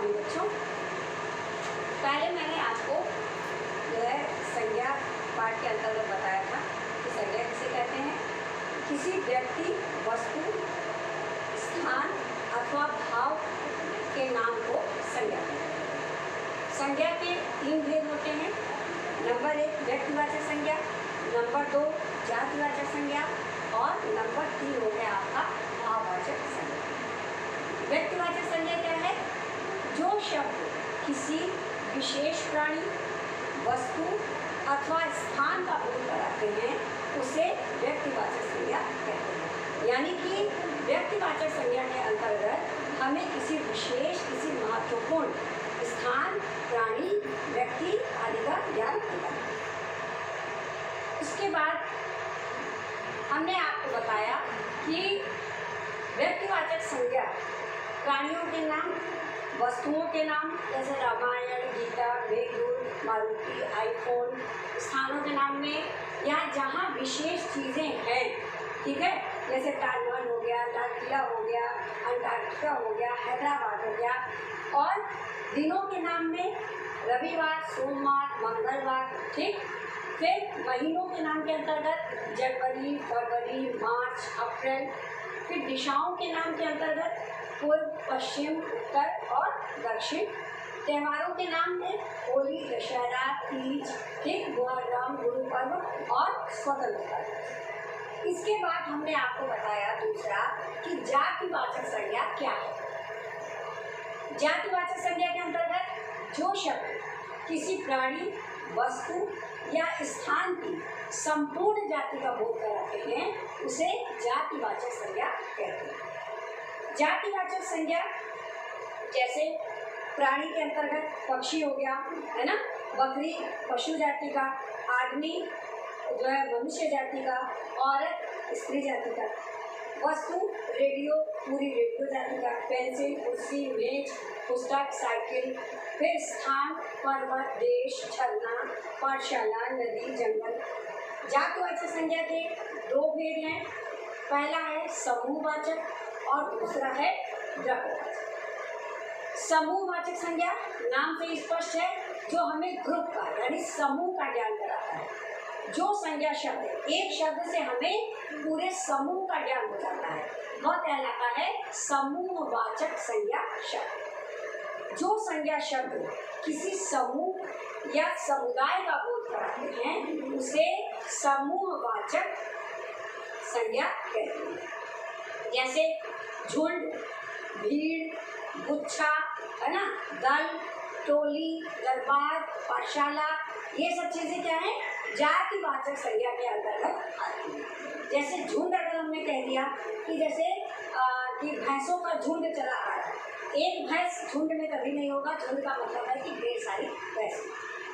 Morning बच्चों। पहले मैंने आपको जो है संज्ञा पाठ के अंतर्गत बताया था कि संज्ञा किसे कहते हैं। किसी व्यक्ति, वस्तु, स्थान अथवा भाव के नाम को संज्ञा कहते हैं। संज्ञा के 3 भेद होते हैं। नंबर 1 व्यक्तिवाचक संज्ञा, नंबर 2 जातिवाचक संज्ञा और नंबर 3 हो गया आपका भाववाचक संज्ञा। व्यक्तिवाचक संज्ञा क्या है? जो शब्द किसी विशेष प्राणी, वस्तु अथवा स्थान का बोध कराते हैं उसे व्यक्तिवाचक संज्ञा कहते हैं। यानी कि व्यक्तिवाचक संज्ञा के अंतर्गत हमें किसी विशेष, किसी महत्वपूर्ण स्थान, प्राणी, व्यक्ति आदि का ज्ञान होता है। उसके बाद हमने आपको बताया कि व्यक्तिवाचक संज्ञा प्राणियों के नाम, वस्तुओं के नाम जैसे रामायण, गीता, मेघदूत, मारुति, आईफोन, स्थानों के नाम में या जहाँ विशेष चीज़ें हैं, ठीक है, जैसे ताजमहल हो गया, लाल किला हो गया, अंटार्कटिका हो गया, हैदराबाद हो गया। और दिनों के नाम में रविवार, सोमवार, मंगलवार, ठीक। फिर महीनों के नाम के अंतर्गत जनवरी, फरवरी, मार्च, अप्रैल। फिर दिशाओं के नाम के अंतर्गत पूर्व, पश्चिम, उत्तर और दक्षिण। त्योहारों के नाम में होली, दशहरा, तीज, ठीक, मुहर्रम, गुरु पर्व और स्वतंत्रता। इसके बाद हमने आपको बताया दूसरा कि जातिवाचक संज्ञा क्या है। जातिवाचक संज्ञा के अंतर्गत जो शब्द किसी प्राणी, वस्तु या स्थान की संपूर्ण जाति का बोध कराते हैं उसे जातिवाचक संज्ञा कहते हैं। जातिवाचक संज्ञा जैसे प्राणी के अंतर्गत पक्षी हो गया, है ना, बकरी पशु जाति का, आदमी जो है मनुष्य जाति का, औरत स्त्री जाति का, वस्तु रेडियो पूरी रेडियो जाति का, पेंसिल, कुर्सी, मेज, पुस्तक, साइकिल। फिर स्थान पर्वत, देश, झरना, पाठशाला, नदी, जंगल। जातिवाचक संज्ञा के 2 भेद हैं। पहला है समूहवाचक और दूसरा है द्रव्यवाचक। समूहवाचक संज्ञा नाम से स्पष्ट है, जो हमें ग्रुप का यानी समूह का ज्ञान कराता है। जो संज्ञा शब्द एक शब्द से हमें पूरे समूह का ज्ञान हो जाता है वह कहलाता है समूहवाचक संज्ञा शब्द। जो संज्ञा शब्द किसी समूह या समुदाय का बोध कराते हैं उसे समूहवाचक संज्ञा कहते हैं। जैसे झुंड, भीड़, गुच्छा, है ना, दल, टोली, दरबार, पाठशाला, ये सब चीज़ें क्या है? जातिवाचक संज्ञा के अंतर्गत आती हैं। जैसे झुंड अगर हमने कह दिया कि जैसे कि भैंसों का झुंड चला आ रहा है, एक भैंस झुंड में कभी नहीं होगा। झुंड का मतलब है कि ढेर सारी भैंस।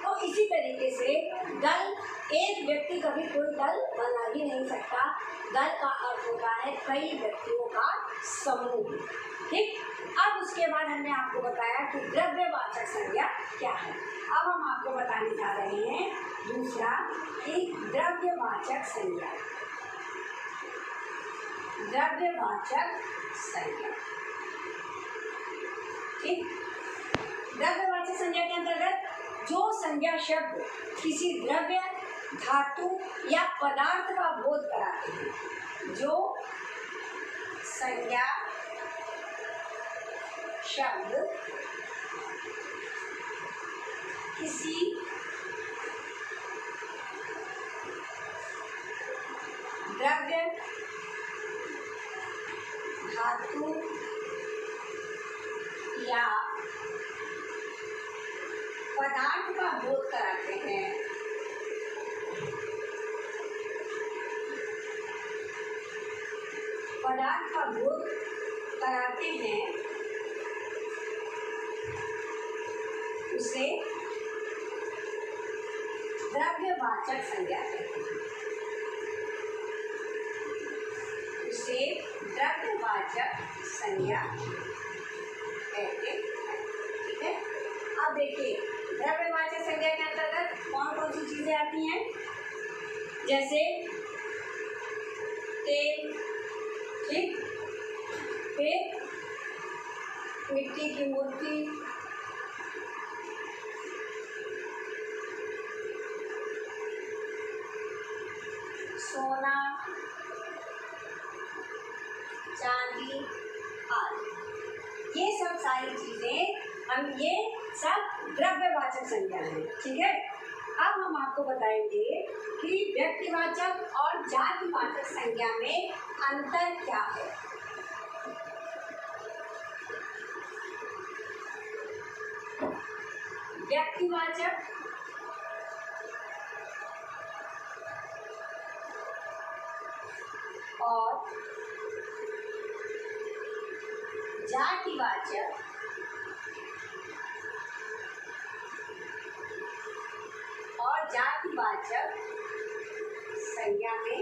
तो इसी तरीके से दल, एक व्यक्ति कभी कोई दल बना ही नहीं सकता। दल का अर्थ होता है कई व्यक्तियों का समूह, ठीक। अब उसके बाद हमने आपको बताया कि द्रव्यवाचक संज्ञा क्या है। अब हम आपको बताने जा रहे हैं दूसरा कि द्रव्यवाचक संज्ञा। द्रव्यवाचक संज्ञा, ठीक। द्रव्यवाचक संज्ञा के अंतर्गत जो संज्ञा शब्द किसी द्रव्य, धातु या पदार्थ का बोध कराते हैं। जो संज्ञा शब्द किसी द्रव्य, धातु या पदार्थ का बोध कराते हैं उसे द्रव्यवाचक संज्ञा कहते हैं। उसे द्रव्यवाचक संज्ञा कहते हैं, ठीक है। अब देखिए द्रव्यवाचक संज्ञा के अंतर्गत कौन कौन सी चीजें आती हैं? जैसे तेल, ठीक, फिर मिट्टी की मूर्ति, सोना, चांदी आदि। ये सब सारी चीजें ये सब द्रव्यवाचक संज्ञा है। ठीक है, अब हम आपको बताएंगे कि व्यक्तिवाचक और जातिवाचक संज्ञा में अंतर क्या है। व्यक्तिवाचक और जातिवाचक संज्ञा में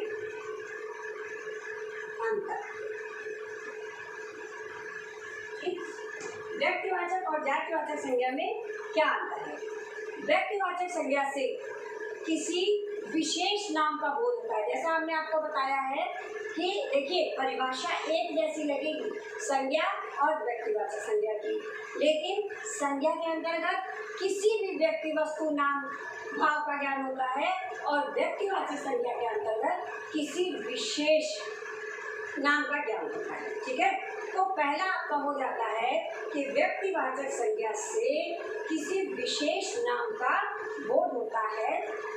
अंतर। ठीक, व्यक्तिवाचक और जातिवाचक संज्ञा में क्या अंतर है। व्यक्तिवाचक संज्ञा से किसी विशेष नाम का बोध होता है। जैसा हमने आपको बताया है कि देखिए परिभाषा एक जैसी लगेगी संज्ञा और व्यक्तिवाचक संज्ञा की, लेकिन संज्ञा के अंतर्गत किसी भी व्यक्ति वस्तु नाम भाव का ज्ञान होता है और व्यक्तिवाचक संज्ञा के अंतर्गत किसी विशेष नाम का ज्ञान होता है। ठीक है, तो पहला आपका हो जाता है कि व्यक्तिवाचक संज्ञा से किसी विशेष नाम का बोध होता है,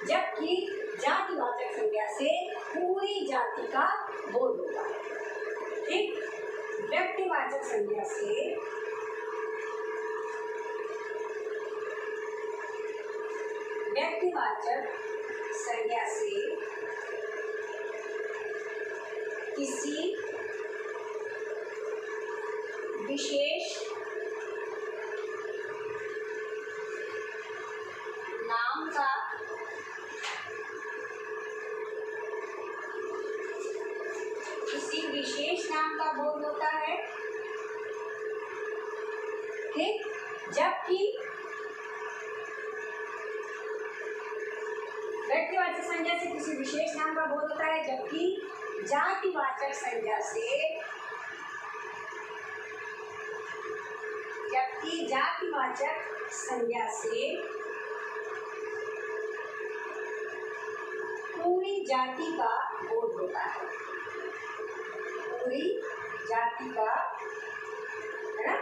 जबकि जातिवाचक संज्ञा से पूरी जाति का बोध होता है। ठीक, व्यक्तिवाचक संज्ञा से किसी विशेष नाम का बोध होता है। ठीक, जबकि व्यक्तिवाचक संज्ञा से किसी विशेष नाम का बोध होता है, जबकि जातिवाचक संज्ञा से पूरी जाति का बोध होता है। पूरी जाति का है ना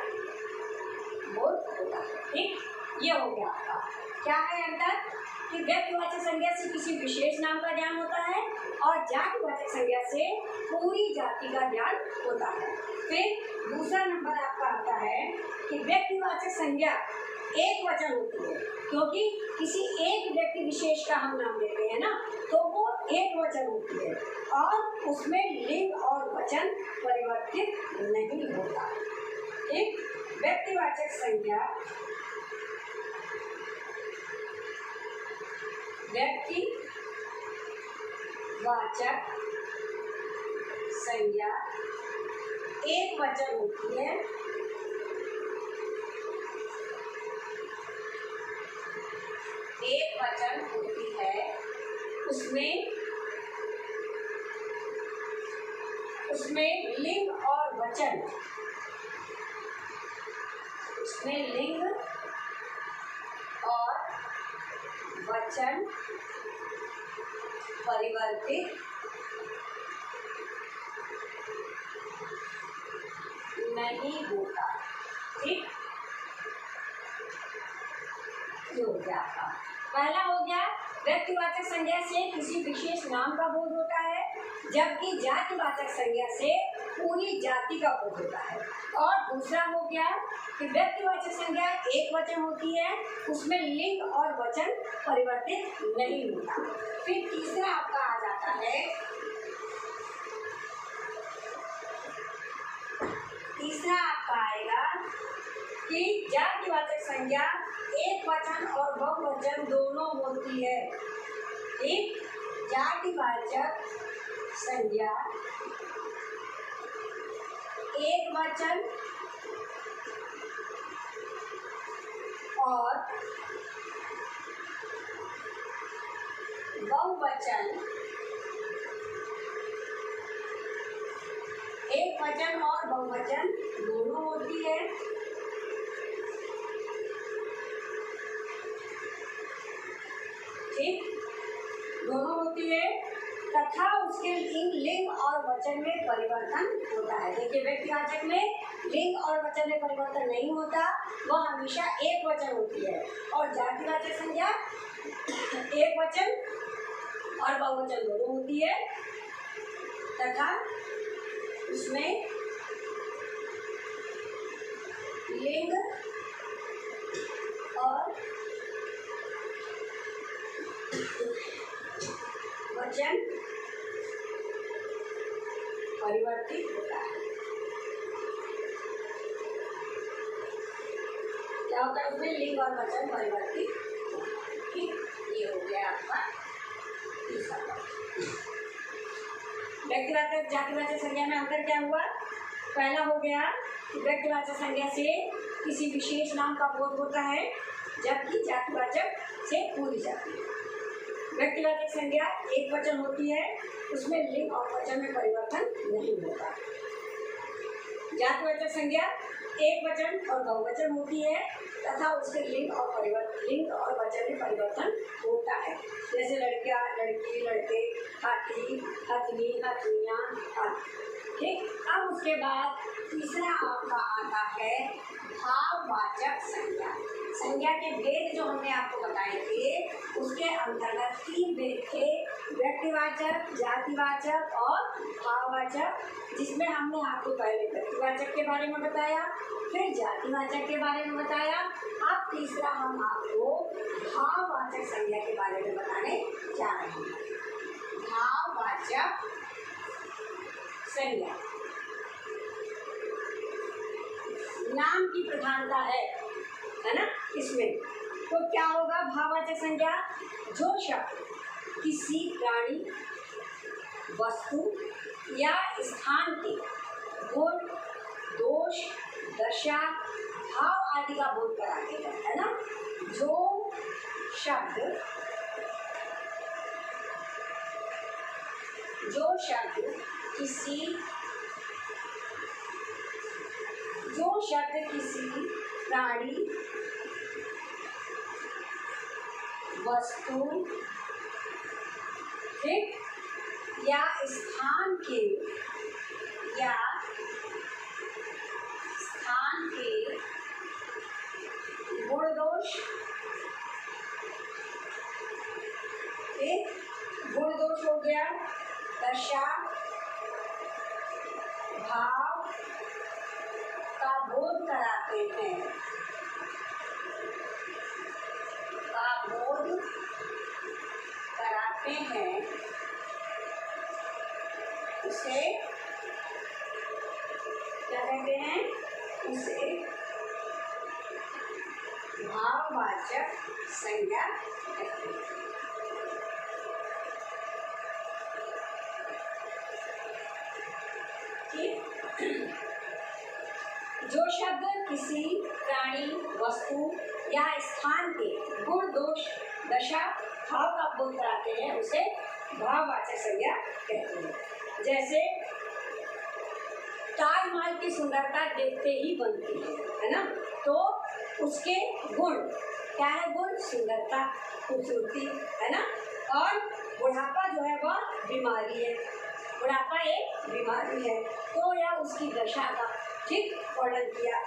बोध होता है। ठीक, ये हो गया आपका। क्या है अंतर कि व्यक्तिवाचक संज्ञा से किसी विशेष नाम का ज्ञान होता है और जातिवाचक संज्ञा से पूरी जाति का ज्ञान होता है। फिर दूसरा नंबर आपका आता है कि व्यक्तिवाचक संज्ञा एक वचन होती है, क्योंकि किसी एक व्यक्ति विशेष का हम नाम लेते हैं ना, तो वो एक वचन होती है और उसमें लिंग और वचन परिवर्तित नहीं होता। एक व्यक्तिवाचक संज्ञा एक वचन होती है, उसमें लिंग और वचन परिवर्तित नहीं होता। ठीक, ये हो गया आपका। पहला हो गया व्यक्तिवाचक संज्ञा से किसी विशेष नाम का बोध होता है, जबकि जातिवाचक संज्ञा से पूरी जाति का बोध होता है। और दूसरा हो गया कि व्यक्तिवाचक संज्ञा एक वचन होती है, उसमें लिंग और वचन परिवर्तित नहीं होता। फिर तीसरा आपका आ जाता है, तीसरा आपका आएगा कि जातिवाचक संज्ञा एक वचन और बहुवचन दोनों होती है। एक जातिवाचक संज्ञा एक वचन और बहुवचन, एक वचन और बहुवचन दोनों होती है। ठीक, दोनों होती है। तथा उसके लिंग और वचन में परिवर्तन होता है। देखिए, व्यक्तिवाचक में लिंग और वचन में परिवर्तन नहीं होता, वह हमेशा एक वचन होती है। और जातिवाचक संज्ञा एक वचन और बहुवचन दोनों होती है, तथा उसमें लिंग और वचन परिवर्तित होता है। क्या होता है उसमें? लिंग और वचन परिवर्तित होता है। ठीक, ये हो गया आपका तीसरा पॉइंट। व्यक्तिवाचक जातिवाचक संज्ञा में अंतर क्या हुआ? पहला हो गया कि व्यक्तिवाचक संज्ञा से किसी विशेष नाम का बोध होता है, जबकि जातिवाचक से पूरी जाती है। व्यक्तिवाचक संज्ञा एक वचन होती है, उसमें लिंग और वचन में परिवर्तन नहीं होता। जातिवाचक संज्ञा एक वचन और बहुवचन होती है, तथा उसके लिंग और वचन में परिवर्तन होता है। जैसे लड़का, लड़की, लड़के, हाथी, हथनी, हथनियाँ आदि। ठीक, अब उसके बाद तीसरा आपका आता है भाववाचक संज्ञा। संज्ञा के भेद जो हमने आपको बताए थे, उसके अंतर्गत 3 भेद थे: व्यक्तिवाचक, जातिवाचक और भाववाचक, जिसमें हमने आपको पहले व्यक्तिवाचक के बारे में बताया, फिर जातिवाचक के बारे में बताया। अब तीसरा हम आपको भाववाचक संज्ञा के बारे में बताने जा रहे हैं। भाववाचक संज्ञा नाम की प्रधानता है ना इसमें। तो क्या होगा भाववाचक संज्ञा? जो शब्द किसी प्राणी, वस्तु या स्थान के गुण, दोष, दशा, भाव आदि का बोध कराते हैं, है ना। जो शब्द किसी प्राणी, वस्तु, ठीक, या स्थान के गुण, दोष, ठीक, गुण दोष हो गया, दशा, भाव का बोध कराते हैं, उसे क्या कहते हैं? उसे भाववाचक संज्ञा कहते हैं। जो शब्द किसी प्राणी, वस्तु या स्थान के गुण, दोष, दशा, भाव का बोध कराते हैं, उसे भाववाचक संज्ञा कहते हैं। जैसे ताजमहल की सुंदरता देखते ही बनती है ना। तो उसके गुण क्या है? गुण सुंदरता, खूबसूरती, है ना। और बुढ़ापा जो है वह बीमारी है, बुढ़ापा एक बीमारी है, तो यह उसकी दशा का ठीक वर्णन किया।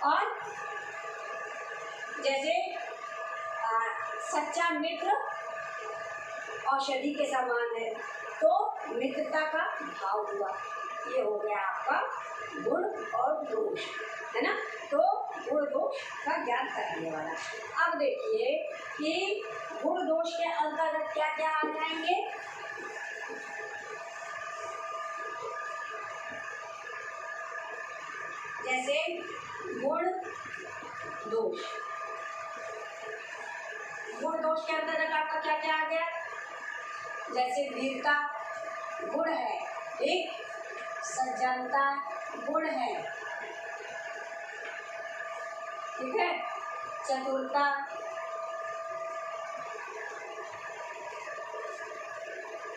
और जैसे सच्चा मित्र औषधि के समान है, तो मित्रता का भाव हुआ। ये हो गया आपका गुण और दोष, है ना। तो गुण दोष का ज्ञान करने वाला। अब देखिए कि गुण दोष के अंतर्गत क्या क्या आ जाएंगे। जैसे गुण दोष, गुण दोष के अंतर्गत आपका क्या क्या आ गया? जैसे वीरता गुण है, ठीक, सज्जनता गुण है, ठीक है, चतुरता,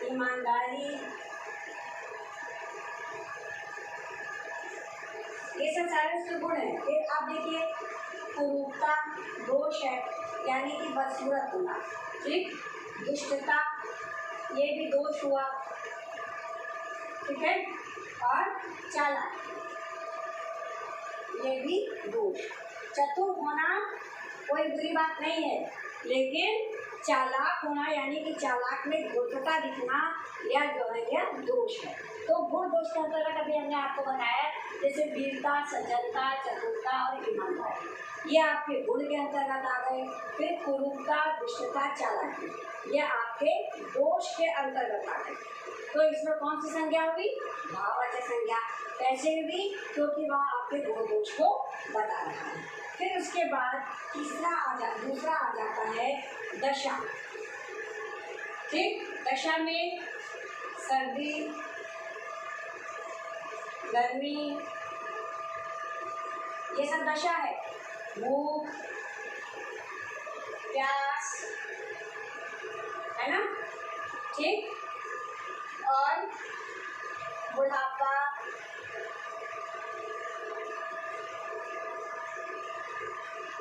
ईमानदारी, ये सब सारे उसके गुण है। फिर आप देखिए कुरूपता दोष है, यानी कि बदसूरत होना, ठीक, दुष्टता ये भी दोष हुआ, ठीक है। और चालाक, ये भी दोष। चतुर होना कोई बुरी बात नहीं है, लेकिन चालाक होना यानी कि चालाक में धूर्तता दिखना यह जो है यह दोष है। तो गुण दोष के अंतर्गत अभी हमने आपको बताया, जैसे वीरता, सज्जनता, चतुरता और ईमानदारी, ये आपके गुण के अंतर्गत आ गए। फिर कुरूपता, दुष्टता, चालाकी, ये आपके दोष के अंतर्गत आ गए। तो इसमें कौन सी संज्ञा हुई? भाववाचक संज्ञा। कैसे हुई? क्योंकि वह आपके गुण दोष को बता रहा है। फिर उसके बाद दूसरा आ जाता है दशा। ठीक, दशा में सर्दी, गर्मी, ये सब दशा है। भूख, प्यास, है ना? ठीक, और बुढ़ापा,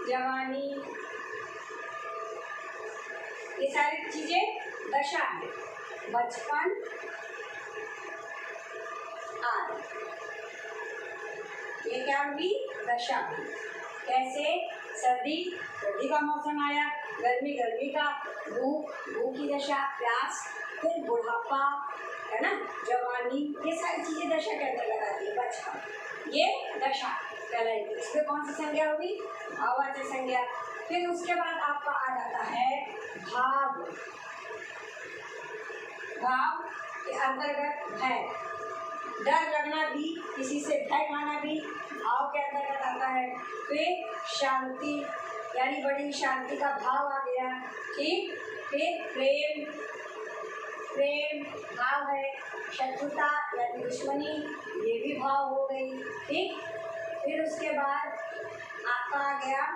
जवानी, ये सारी चीजें दशा है। बचपन आदि, ये क्या हुई? दशा हुई। कैसे? सर्दी, सर्दी का मौसम आया, गर्मी, गर्मी का, भूख, भूख की दशा, प्यास, फिर बुढ़ापा, है ना, जवानी, ये सारी चीजें दशा के अंतर्गत आती है। बचपन, ये दशा कहलाएगी। इसमें कौन सी संज्ञा होगी? भाववाचक संज्ञा। फिर उसके बाद आपका आ जाता है भाव। भाव के अंतर्गत भय, डर लगना भी, किसी से भय खाना भी भाव के अंतर्गत आता है। फिर शांति, यानी बड़ी शांति का भाव आ गया। ठीक, फिर प्रेम, प्रेम भाव है। शत्रुता यानी दुश्मनी, ये भी भाव हो गई। ठीक, फिर उसके बाद आपका आ गया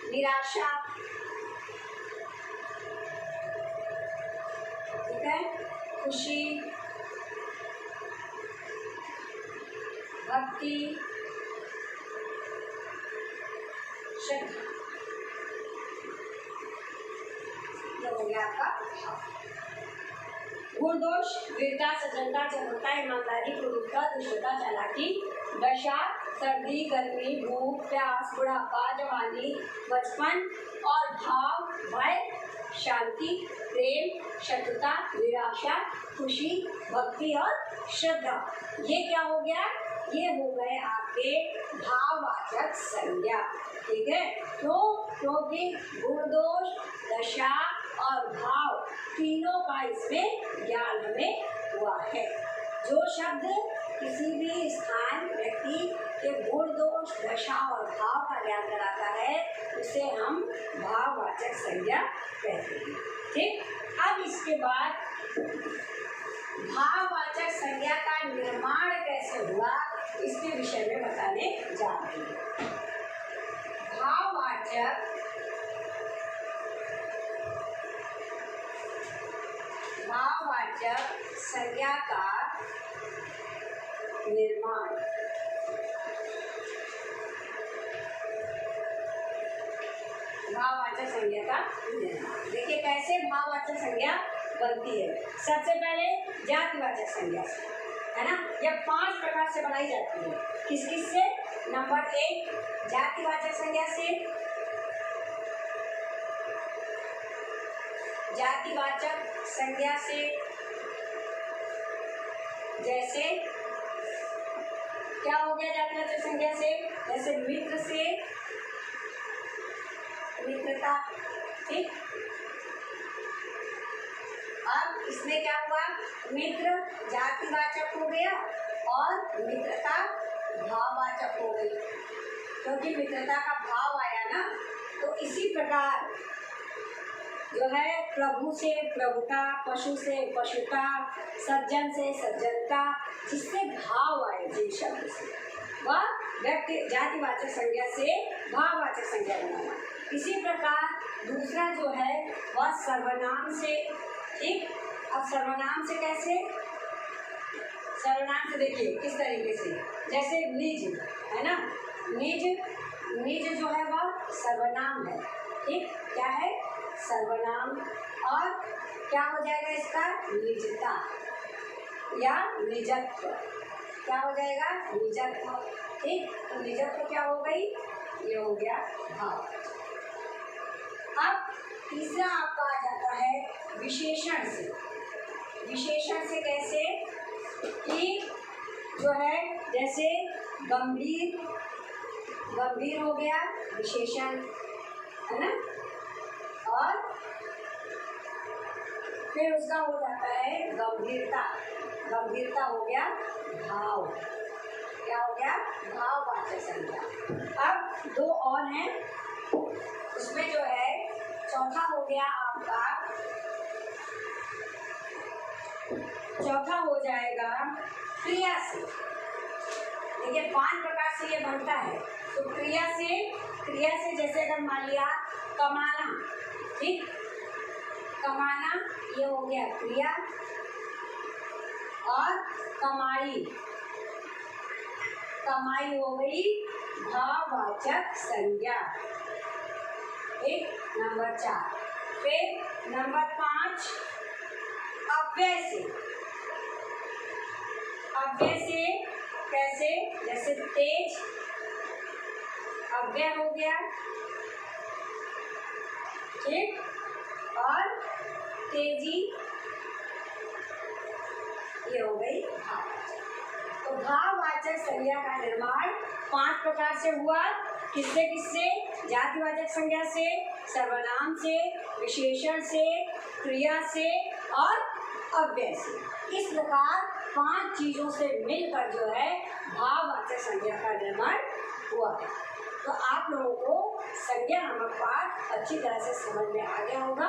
निराशा। ठीक है, खुशी, भक्ति, श्रद्धा, ये हो गया आपका भाव। गुण दोष, वीरता, सज्जनता, चतुरता, ईमानदारी, क्रूरता, दुष्टता, चालाकी, दशा, सर्दी, गर्मी, भूख, प्यास, बुढ़ापा, जवानी, बचपन, और भाव, भय, शांति, प्रेम, शत्रुता, निराशा, खुशी, भक्ति और श्रद्धा, ये क्या हो गया? ये हो गए आपके भाववाचक संज्ञा। ठीक है, क्योंकि गुण दोष, दशा और भाव तीनों का इसमें ज्ञान हमें हुआ है। जो शब्द किसी भी स्थान, व्यक्ति के गुण दोष, दशा और भाव का ज्ञान कराता है, उसे हम भाववाचक संज्ञा कहते हैं। ठीक, अब इसके बाद भाववाचक संज्ञा का निर्माण कैसे हुआ, इसके विषय में बताने जा रहे हैं। भाववाचक संज्ञा का निर्माण। भाववाचक संज्ञा का निर्माण, देखिए कैसे भाववाचक संज्ञा बनती है। सबसे पहले जातिवाचक संज्ञा से, है ना, यह 5 प्रकार से बनाई जाती है। किस किस से? नंबर 1 जातिवाचक संज्ञा से। जातिवाचक संज्ञा से जैसे क्या हो गया? जातिवाचक संज्ञा से जैसे मित्र से, मित्रता। ठीक, अब इसमें क्या हुआ? मित्र जातिवाचक हो गया और मित्रता भाववाचक हो गई, क्योंकि मित्रता का भाव आया ना। तो इसी प्रकार जो है प्रभु से प्रभुता, पशु से पशुता, सज्जन से सज्जनता, जिससे भाव आए जिन शब्द से, वह व्यक्ति जातिवाचक संज्ञा से भाववाचक संज्ञा बनाना। इसी प्रकार दूसरा जो है वह सर्वनाम से। ठीक, अब सर्वनाम से कैसे? सर्वनाम से देखिए किस तरीके से, जैसे निज, है ना, निज, निज जो है वह सर्वनाम है। ठीक, क्या है? सर्वनाम। और क्या हो जाएगा इसका? निजता। या निजत्व। क्या हो जाएगा? निजत्व। ठीक, तो निजत्व क्या हो गई? ये हो गया भाव। अब तीसरा आपका आ जाता है विशेषण से। विशेषण से कैसे? कि जो है जैसे गंभीर, गंभीर हो गया विशेषण, है ना, और फिर उसका हो जाता है गंभीरता। गंभीरता हो गया भाव। क्या हो गया? भाववाचक संज्ञा। अब दो और हैं, उसमें जो है चौथा हो गया आपका, चौथा हो जाएगा क्रिया से। देखिए 5 प्रकार से ये बनता है। तो क्रिया से जैसे अगर मान लिया कमाना, ठीक, कमाना ये हो गया क्रिया, और कमाई, कमाई हो गई भाववाचक संज्ञा। ठीक, नंबर 4। फिर नंबर 5 अव्यय से। अव्यय से कैसे? जैसे तेज अव्यय हो गया, ठीक, और तेजी ये हो गई भाववाचक। तो भाववाचक संज्ञा का निर्माण 5 प्रकार से हुआ। किससे किससे? जातिवाचक संज्ञा से, सर्वनाम से, विशेषण से, क्रिया से और अव्यय से। इस प्रकार 5 चीजों से मिलकर जो है भाववाचक संज्ञा का निर्माण हुआ है। तो आप लोगों को संज्ञा नामक पाठ अच्छी तरह से समझ में आ गया होगा।